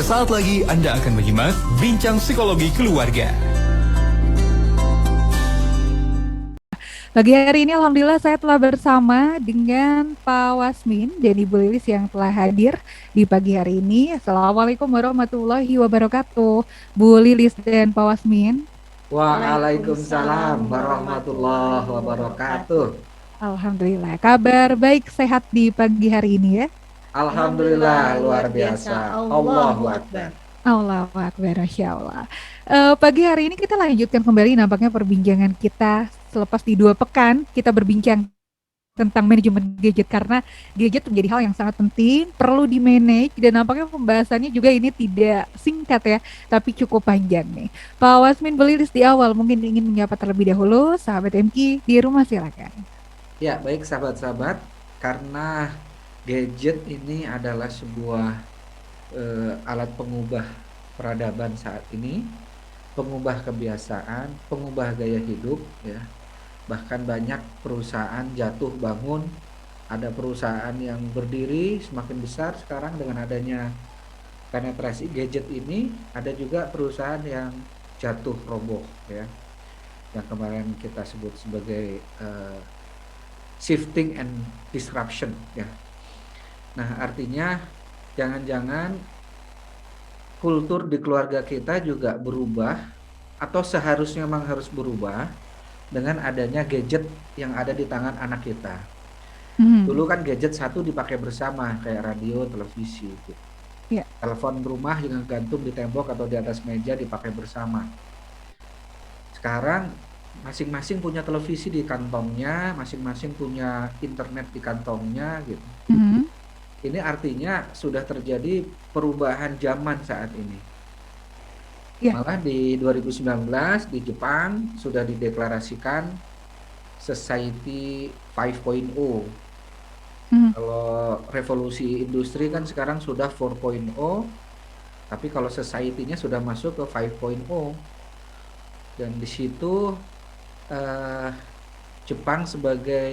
Sesaat lagi Anda akan menyimak Bincang Psikologi Keluarga. Pagi hari ini Alhamdulillah saya telah bersama dengan Pak Wasmin dan Ibu Lilis yang telah hadir di pagi hari ini. Assalamualaikum warahmatullahi wabarakatuh. Bu Lilis dan Pak Wasmin. Waalaikumsalam Waalaikumsalam warahmatullahi warahmatullahi wabarakatuh. wabarakatuh. Alhamdulillah. Kabar baik sehat di pagi hari ini ya. Alhamdulillah Alhamdulillah luar luar biasa. biasa. Allahu Allahu Akbar. Akbar. Allahu Akbar, Masya Allah. Pagi hari ini kita lanjutkan kembali nampaknya perbincangan kita selepas di 2 pekan kita berbincang tentang manajemen gadget karena gadget menjadi hal yang sangat penting, perlu di-manage dan nampaknya pembahasannya juga ini tidak singkat ya, tapi cukup panjang nih. Pak Wasmin Belilis di awal mungkin ingin menyapa terlebih dahulu sahabat MQ di rumah silakan. Ya, baik sahabat-sahabat, karena gadget ini adalah sebuah alat pengubah peradaban saat ini, pengubah kebiasaan, pengubah gaya hidup ya. Bahkan banyak perusahaan jatuh bangun, ada perusahaan yang berdiri semakin besar sekarang dengan adanya penetrasi gadget ini, ada juga perusahaan yang jatuh roboh ya, yang kemarin kita sebut sebagai shifting and disruption ya. Nah, artinya jangan-jangan kultur di keluarga kita juga berubah atau seharusnya memang harus berubah dengan adanya gadget yang ada di tangan anak kita. Dulu kan gadget satu dipakai bersama kayak radio, televisi gitu. Ya. Telepon rumah yang gantung di tembok atau di atas meja dipakai bersama. Sekarang masing-masing punya televisi di kantongnya, masing-masing punya internet di kantongnya gitu. Ini artinya sudah terjadi perubahan zaman saat ini. Ya. Malah di 2019 di Jepang sudah dideklarasikan Society 5.0. Kalau revolusi industri kan sekarang sudah 4.0, tapi kalau society-nya sudah masuk ke 5.0. Dan di situ Jepang sebagai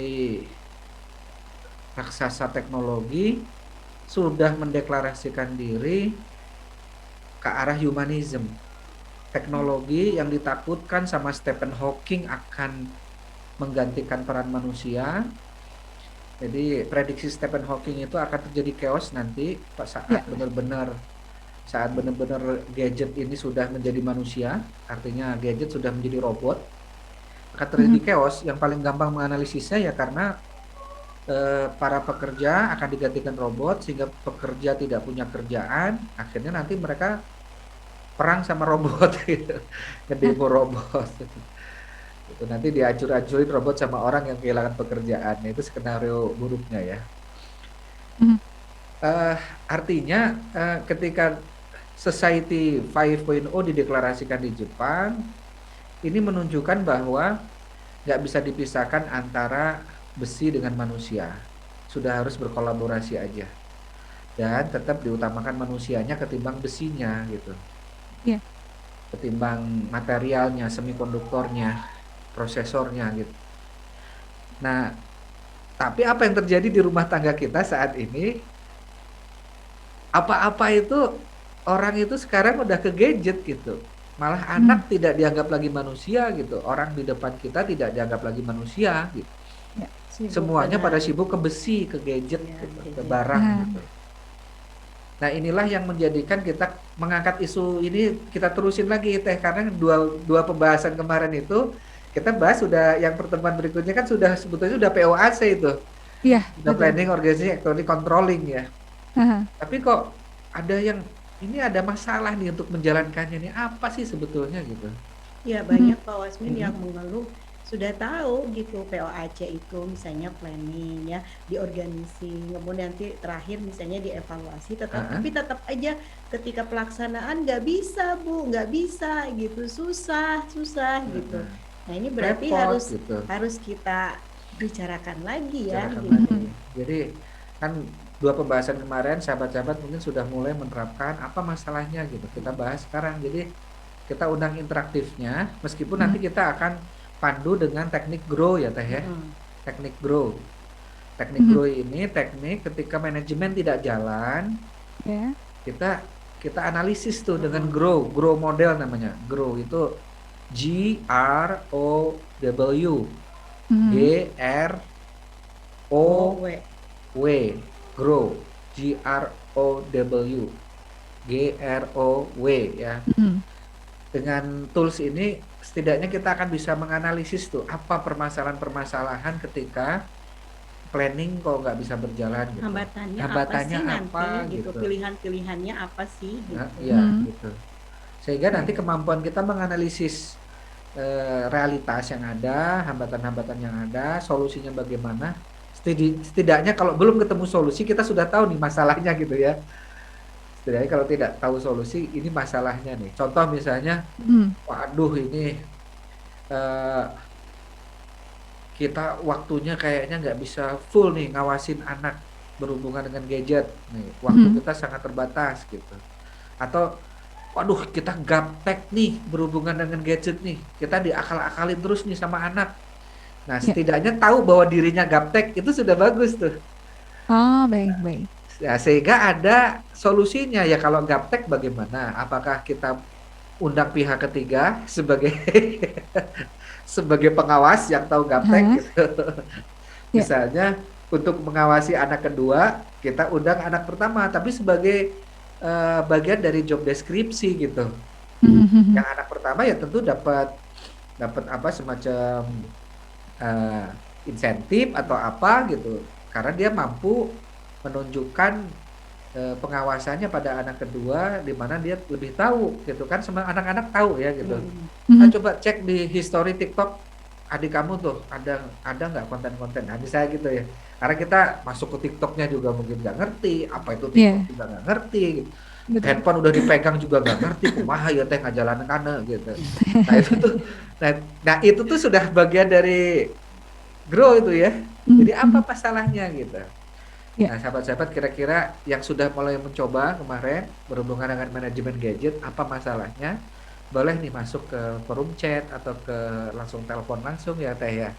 raksasa teknologi sudah mendeklarasikan diri ke arah humanism. Teknologi yang ditakutkan sama Stephen Hawking akan menggantikan peran manusia. Jadi prediksi Stephen Hawking itu akan terjadi chaos nanti saat benar-benar gadget ini sudah menjadi manusia, artinya gadget sudah menjadi robot, akan terjadi chaos. Yang paling gampang menganalisisnya ya karena para pekerja akan digantikan robot sehingga pekerja tidak punya kerjaan, akhirnya nanti mereka perang sama robot gitu, ngedemo robot itu nanti diacur-acurin robot sama orang yang kehilangan pekerjaan. Itu skenario buruknya ya. Artinya ketika Society 5.0 dideklarasikan di Jepang, ini menunjukkan bahwa nggak bisa dipisahkan antara besi dengan manusia, sudah harus berkolaborasi aja dan tetap diutamakan manusianya ketimbang besinya gitu, ketimbang materialnya, semikonduktornya, prosesornya gitu. Nah, tapi apa yang terjadi di rumah tangga kita saat ini, apa-apa itu orang itu sekarang udah ke gadget gitu. Malah anak tidak dianggap lagi manusia gitu, orang di depan kita tidak dianggap lagi manusia gitu. Semuanya pada sibuk ke besi, ke gadget gitu, ke barang gitu. Nah, inilah yang menjadikan kita mengangkat isu ini, kita terusin lagi Teh, karena dua pembahasan kemarin itu kita bahas sudah, yang pertemuan berikutnya kan sudah sebetulnya sudah POAC itu. Iya. Sudah Planning Organization Actually Controlling ya. Tapi kok ada yang ini ada masalah nih untuk menjalankannya nih, apa sih sebetulnya gitu? Ya, banyak Pak Wasmin yang mengeluh sudah tahu gitu POAC itu misalnya planning ya, diorganisasi, kemudian nanti terakhir misalnya dievaluasi, tapi tetap aja ketika pelaksanaan nggak bisa Bu, nggak bisa gitu, susah gitu. Nah, ini berarti Repot, gitu. harus kita bicarakan lagi ya gitu. Lagi. Jadi kan dua pembahasan kemarin sahabat-sahabat mungkin sudah mulai menerapkan apa masalahnya gitu. Kita bahas sekarang. Jadi kita undang interaktifnya, meskipun nanti kita akan pandu dengan teknik grow ya Teh ya. Teknik grow. Teknik grow ini teknik ketika manajemen tidak jalan, kita kita analisis tuh dengan grow model namanya. Grow itu GROW, Mhm. GROW, Oh, grow, GROW, GROW ya. Mhm. Dengan tools ini setidaknya kita akan bisa menganalisis tuh apa permasalahan-permasalahan ketika planning kok nggak bisa berjalan gitu. hambatannya apa Hambatannya sih nanti apa gitu, gitu. pilihan-pilihannya apa sih Nah, gitu. iya Mhm. gitu. Sehingga nanti Baik. kemampuan kita menganalisis realitas yang ada, hambatan-hambatan yang ada, solusinya bagaimana. Setidaknya kalau belum ketemu solusi kita sudah tahu nih masalahnya gitu ya. Setidaknya kalau tidak tahu solusi ini masalahnya nih. Contoh misalnya, Mhm. waduh ini eh, kita waktunya kayaknya nggak bisa full nih ngawasin anak berhubungan dengan gadget nih. Waktu Mhm. kita sangat terbatas gitu. Atau waduh kita gaptek nih berhubungan dengan gadget nih. Kita diakal-akalin terus nih sama anak. Nah, Ya. setidaknya tahu bahwa dirinya gaptek itu sudah bagus tuh. Oh, baik baik. Ya, sehingga ada solusinya ya kalau gaptek bagaimana? Apakah kita undang pihak ketiga sebagai sebagai pengawas yang tahu gaptek Heeh. gitu. Ya. Misalnya untuk mengawasi anak kedua, kita undang anak pertama tapi sebagai bagian dari job deskripsi gitu. Mhm. Mhm. Yang anak pertama ya tentu dapat dapat apa semacam eh, insentif atau apa gitu karena dia mampu menunjukkan pengawasannya pada anak kedua di mana dia lebih tahu gitu kan semua anak-anak tahu ya gitu. Nah, Mhm. coba cek di history TikTok adik kamu tuh ada nggak konten-konten nah saya gitu ya karena kita masuk ke TikToknya juga mungkin nggak ngerti apa itu TikTok Iya, juga nggak ngerti gitu. betul. Handphone udah dipegang juga nggak ngerti kumaha ya teh ngajalan kana gitu. Nah itu tuh nah, nah itu tuh sudah bagian dari grow itu ya. Mhm. Jadi apa Mhm. masalahnya gitu. Ya. Nah, sahabat-sahabat kira-kira yang sudah mulai mencoba kemarin berhubungan dengan manajemen gadget, apa masalahnya? Boleh nih masuk ke forum chat atau ke langsung telepon langsung ya Teh ya.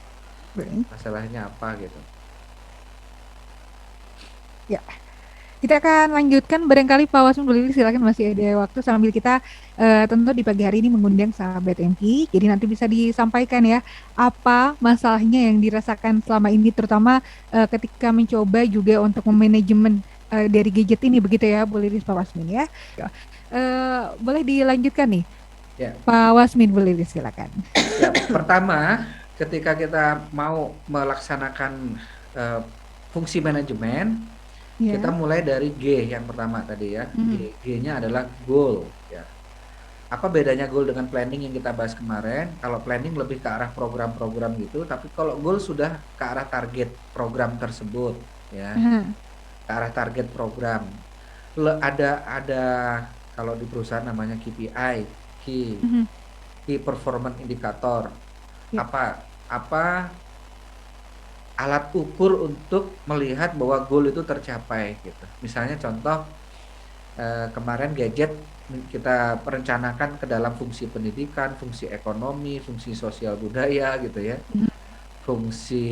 Baik. Masalahnya apa gitu. Ya. Kita akan lanjutkan barangkali Pak Wasmi boleh silakan masih ada waktu sambil kita tentu di pagi hari ini mengundang sahabat MT. Jadi nanti bisa disampaikan ya apa masalahnya yang dirasakan selama ini terutama ketika mencoba juga untuk memanajemen dari gadget ini begitu ya, boleh Pak Wasmin ya. Boleh dilanjutkan nih Ya, Pak Wasmin boleh silakan. ya pertama ketika kita mau melaksanakan eh, fungsi manajemen, kita Ya. mulai dari G yang pertama tadi ya. Mhm. G-nya adalah goal ya. Apa bedanya goal dengan planning yang kita bahas kemarin? Kalau planning lebih ke arah program-program gitu, tapi kalau goal sudah ke arah target program tersebut, ya, Aha. ke arah target program. Ada kalau di perusahaan namanya KPI, Key Mhm. Key Performance Indicator. Ya. Apa alat ukur untuk melihat bahwa goal itu tercapai gitu. Misalnya contoh kemarin gadget kita perencanakan ke dalam fungsi pendidikan, fungsi ekonomi, fungsi sosial budaya gitu ya, Mhm. fungsi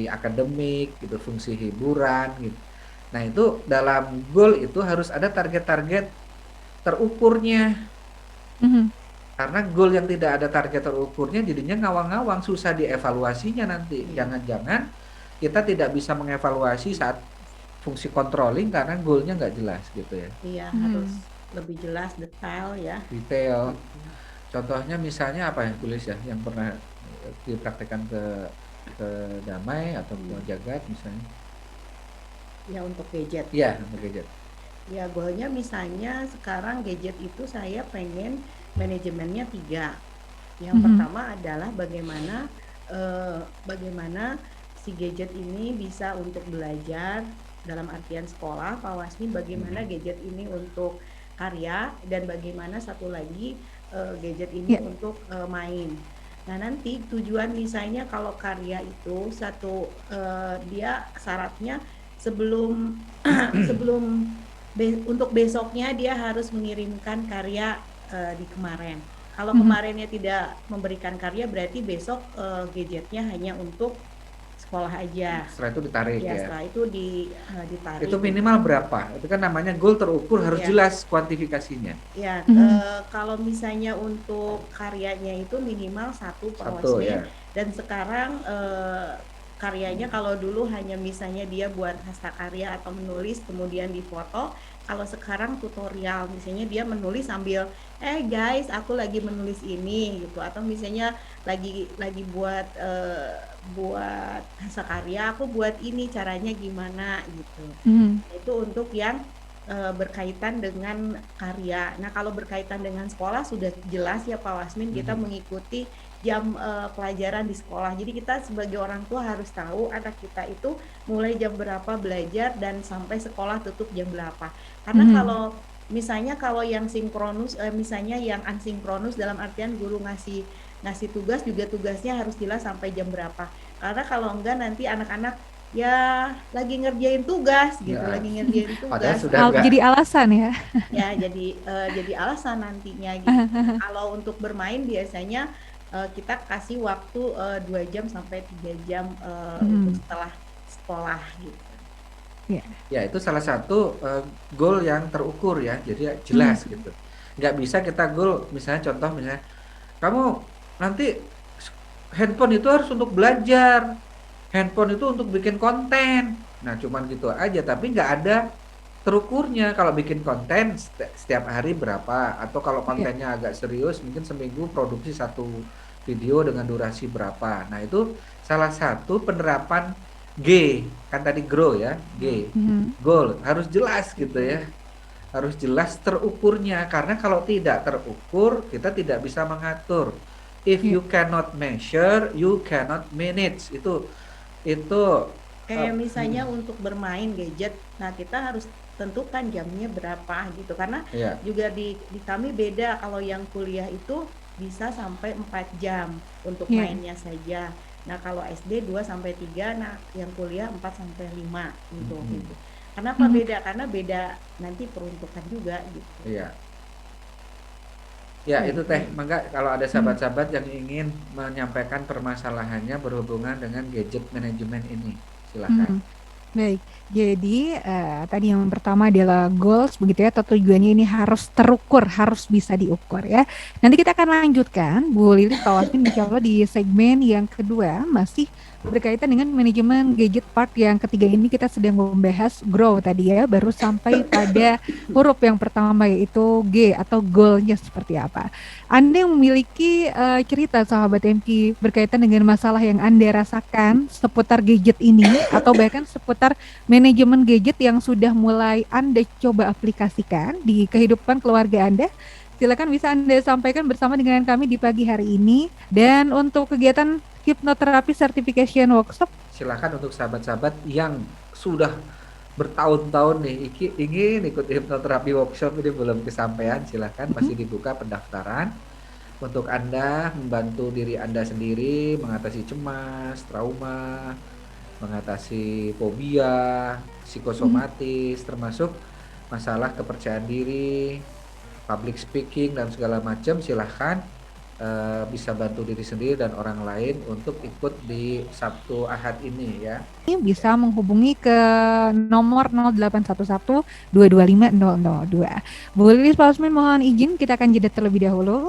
akademik gitu, fungsi hiburan gitu. Nah, itu dalam goal itu harus ada target-target terukurnya. Mhm. Karena goal yang tidak ada target terukurnya jadinya ngawang-ngawang, susah dievaluasinya nanti. Iya. Jangan-jangan kita tidak bisa mengevaluasi saat fungsi controlling karena goalnya nggak jelas gitu ya. Iya, harus Mhm. lebih jelas detail ya. Detail. Contohnya misalnya apa ya tulis ya yang pernah dipraktekkan ke Damai atau ke Jagat misalnya. Ya untuk gadget. Iya, untuk gadget. Ya goalnya misalnya sekarang gadget itu saya pengen manajemennya 3. Yang Mhm. pertama adalah bagaimana si gadget ini bisa untuk belajar dalam artian sekolah, Pak Wasmi, bagaimana gadget ini untuk karya, dan bagaimana satu lagi gadget ini Ya. untuk main. Nah, nanti tujuan misalnya kalau karya itu dia syaratnya sebelum sebelum untuk besoknya dia harus mengirimkan karya di kemarin. Kalau Mhm. kemarinnya tidak memberikan karya berarti besok gadgetnya hanya untuk sekolah aja. Setelah itu ditarik Ya, ya. setelah itu ditarik. Itu minimal berapa? Itu kan namanya goal terukur, harus Ya. jelas kuantifikasinya. Ya, kalau misalnya untuk karyanya itu minimal 1 per Satu Wasmin, ya. dan sekarang karyanya kalau dulu hanya misalnya dia buat hastakarya atau menulis kemudian difoto, kalau sekarang tutorial misalnya dia menulis sambil guys aku lagi menulis ini gitu, atau misalnya lagi buat hastakarya aku buat ini caranya gimana gitu. Itu untuk yang berkaitan dengan karya. Nah, kalau berkaitan dengan sekolah sudah jelas ya Pak Wasmin, kita mengikuti jam pelajaran di sekolah. Jadi kita sebagai orang tua harus tahu anak kita itu mulai jam berapa belajar dan sampai sekolah tutup jam berapa. Karena kalau misalnya kalau yang sinkronus, misalnya yang asinkronus dalam artian guru ngasih tugas juga tugasnya harus jelas sampai jam berapa. Karena kalau enggak nanti anak-anak ya lagi ngerjain tugas gitu, Ya. lagi ngerjain Padahal tugas. sudah enggak. Jadi alasan ya. Ya jadi alasan nantinya gitu. Kalau untuk bermain biasanya kita kasih waktu 2 jam sampai 3 jam untuk setelah sekolah gitu. Ya, itu salah satu goal yang terukur ya. Jadi jelas gitu. Nggak bisa kita goal misalnya contoh misalnya kamu nanti handphone itu harus untuk belajar. Handphone itu untuk bikin konten. Nah, cuman gitu aja tapi nggak ada terukurnya. Kalau bikin konten setiap hari berapa, atau kalau kontennya agak serius mungkin seminggu produksi 1 video dengan durasi berapa. Nah, itu salah satu penerapan G, kan tadi grow ya, G. Goal harus jelas gitu ya. Harus jelas terukurnya, karena kalau tidak terukur kita tidak bisa mengatur. If you cannot measure, you cannot manage. Itu Kayak misalnya untuk bermain gadget, nah kita harus tentukan jamnya berapa gitu, karena ya. juga di kami beda, kalau yang kuliah itu bisa sampai 4 jam untuk mainnya saja. Nah kalau SD 2 sampai 3, nah yang kuliah 4 sampai 5 untuk itu. Kenapa beda? Karena beda nanti peruntukan juga gitu. Iya. Ya, itu Teh. Mangga kalau ada sahabat-sahabat yang ingin menyampaikan permasalahannya berhubungan dengan gadget manajemen ini, silakan. Baik, jadi tadi yang pertama adalah goals begitu ya, atau tujuannya ini harus terukur, harus bisa diukur ya. Nanti kita akan lanjutkan Bu Lilis, Pak Wasmin, insya Allah di segmen yang kedua masih berkaitan dengan manajemen gadget part yang ketiga ini. Kita sedang membahas grow tadi ya, baru sampai pada huruf yang pertama yaitu G atau goalnya seperti apa. Anda yang memiliki cerita sahabat MQ berkaitan dengan masalah yang Anda rasakan seputar gadget ini atau bahkan seputar manajemen gadget yang sudah mulai Anda coba aplikasikan di kehidupan keluarga Anda, silakan bisa Anda sampaikan bersama dengan kami di pagi hari ini. Dan untuk kegiatan hipnoterapi certification workshop, Silakan untuk sahabat-sahabat yang sudah bertahun-tahun nih ingin ikut hipnoterapi workshop ini belum kesampaian, silakan masih dibuka pendaftaran untuk Anda membantu diri Anda sendiri mengatasi cemas, trauma, mengatasi fobia, psikosomatis, termasuk masalah kepercayaan diri, public speaking dan segala macam. Silahkan bisa bantu diri sendiri dan orang lain untuk ikut di Sabtu Ahad ini ya. bisa menghubungi ke nomor 0811 225 002. Bu Lilis, Pak Wasmin, mohon izin kita akan jeda terlebih dahulu.